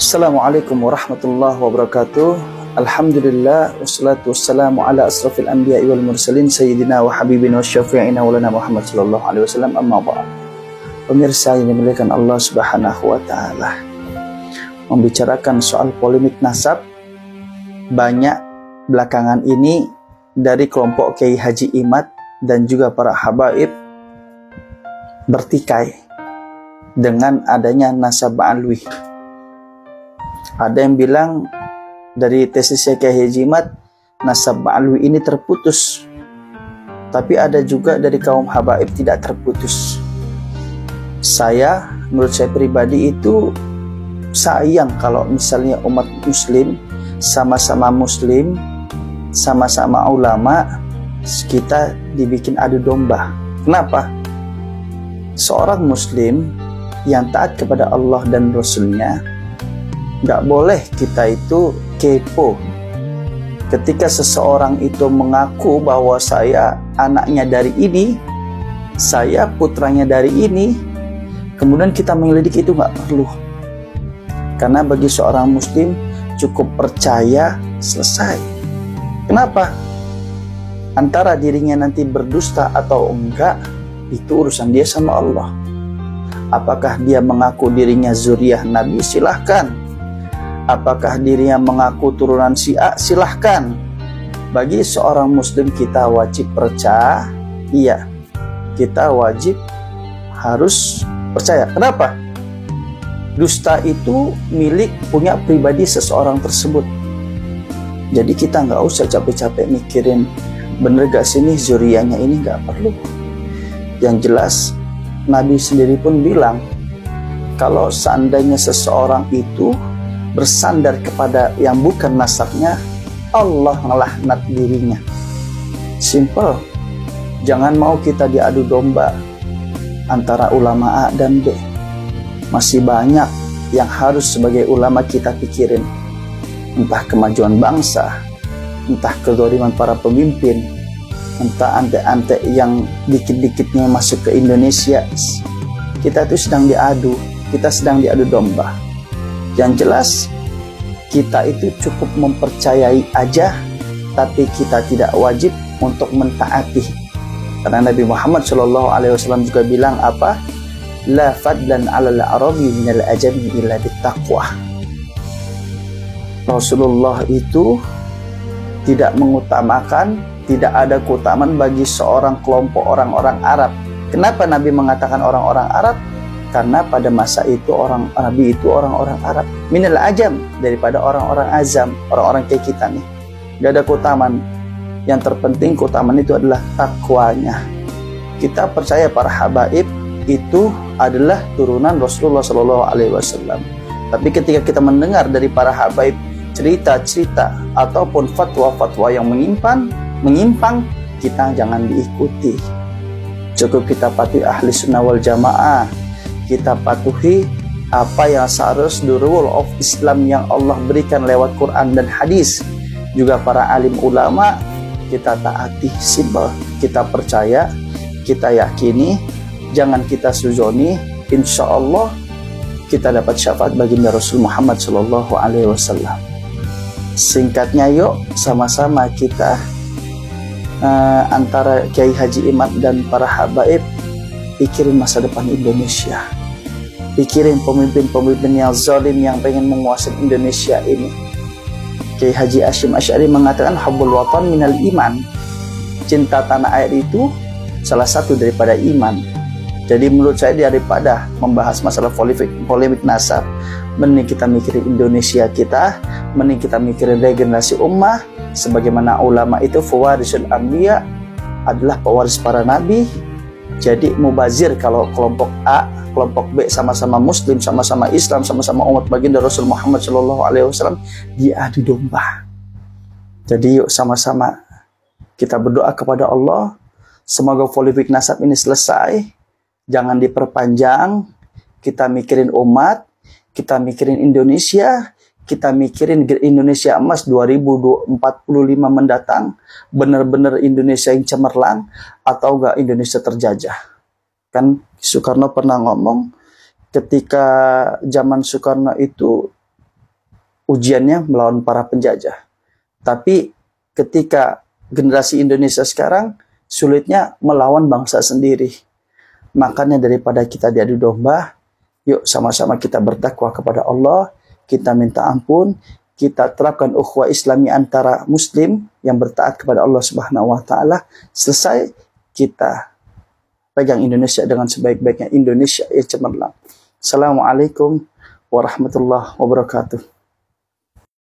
Assalamualaikum warahmatullahi wabarakatuh. Alhamdulillah wassalatu wassalamu ala asrafil anbiya'i wal mursalin sayyidina wa habibina wa syafi'ina wa lana Muhammad sallallahu alaihi wasallam, amma ba'd. Pemirsa yang dimuliakan Allah Subhanahu wa taala, membicarakan soal polemik nasab banyak belakangan ini dari kelompok Kiai Haji Imad dan juga para habaib bertikai dengan adanya nasab alwi. Ada yang bilang dari tesisnya Kiai Haji Imad, nasab alwi ini terputus. Tapi ada juga dari kaum habaib tidak terputus. Menurut saya pribadi itu sayang kalau misalnya umat muslim, sama-sama muslim, sama-sama ulama, kita dibikin adu domba. Kenapa? Seorang muslim yang taat kepada Allah dan Rasulnya, nggak boleh kita itu kepo ketika seseorang itu mengaku bahwa saya anaknya dari ini, saya putranya dari ini, kemudian kita menyelidik, itu nggak perlu. Karena bagi seorang muslim cukup percaya, selesai. Kenapa? Antara dirinya nanti berdusta atau enggak, itu urusan dia sama Allah. Apakah dia mengaku dirinya zuriyah Nabi? Silahkan. Apakah dirinya mengaku turunan Syiah? Silahkan. Bagi seorang muslim kita wajib percaya. Iya, kita wajib harus percaya. Kenapa? Dusta itu punya pribadi seseorang tersebut. Jadi kita nggak usah capek-capek mikirin bener gak sini zuriyahnya ini, nggak perlu. Yang jelas Nabi sendiri pun bilang, kalau seandainya seseorang itu bersandar kepada yang bukan nasabnya, Allah ngelaknat dirinya. Simple. Jangan mau kita diadu domba antara ulama A dan B. Masih banyak yang harus sebagai ulama kita pikirin. Entah kemajuan bangsa, entah kezaliman para pemimpin, entah ante-ante yang dikit-dikitnya masuk ke Indonesia. Kita itu sedang diadu domba. Yang jelas kita itu cukup mempercayai aja, tapi kita tidak wajib untuk mentaati. Karena Nabi Muhammad SAW juga bilang apa? La fadlan 'alal arabi minal ajami illa bittaqwa. Rasulullah itu tidak ada keutamaan bagi seorang kelompok orang-orang Arab. Kenapa Nabi mengatakan orang-orang Arab? Karena pada masa itu Nabi itu orang-orang Arab, minal ajam, daripada orang-orang azam, orang-orang kayak kita nih. Gak ada keutamaan. Yang terpenting keutamaan itu adalah takwanya. Kita percaya para habaib itu adalah turunan Rasulullah SAW. Tapi ketika kita mendengar dari para habaib cerita-cerita ataupun fatwa-fatwa yang menyimpang, kita jangan diikuti. Cukup kita patuhi ahli sunnah wal jamaah. Kita patuhi apa yang seharusnya the rule of Islam yang Allah berikan lewat Quran dan hadis. Juga para alim ulama kita taati, simple. Kita percaya, kita yakini, jangan kita suzoni. Insya Allah kita dapat syafaat baginda Rasul Muhammad Sallallahu Alaihi Wasallam. Singkatnya, yuk sama-sama kita antara Kiai Haji Imad dan para habaib pikirin masa depan Indonesia. Pikirin pemimpin-pemimpin yang zalim yang pengen menguasai Indonesia ini. Kiai Haji Hashim Asy'ari mengatakan hubbul watan minal iman. Cinta tanah air itu salah satu daripada iman. Jadi menurut saya daripada membahas masalah polemik nasab, mending kita mikirin Indonesia kita, mending kita mikirin regenerasi ummah. Sebagaimana ulama itu fawarisul anbiya, adalah pewaris para nabi. Jadi mubazir kalau kelompok A, kelompok B sama-sama muslim, sama-sama Islam, sama-sama umat baginda Rasul Muhammad SAW, diadu domba. Jadi yuk sama-sama kita berdoa kepada Allah, semoga polemik nasab ini selesai, jangan diperpanjang. Kita mikirin umat, kita mikirin Indonesia, kita mikirin Indonesia emas 2045 mendatang, benar-benar Indonesia yang cemerlang atau enggak Indonesia terjajah. Kan Soekarno pernah ngomong, ketika zaman Soekarno itu ujiannya melawan para penjajah. Tapi ketika generasi Indonesia sekarang sulitnya melawan bangsa sendiri. Makanya daripada kita diadu domba, yuk sama-sama kita bertakwa kepada Allah, kita minta ampun, kita terapkan ukhuwah Islami antara muslim yang bertaat kepada Allah Subhanahu wa taala. Selesai, kita pegang Indonesia dengan sebaik-baiknya, Indonesia yang cemerlang. Assalamualaikum warahmatullahi wabarakatuh.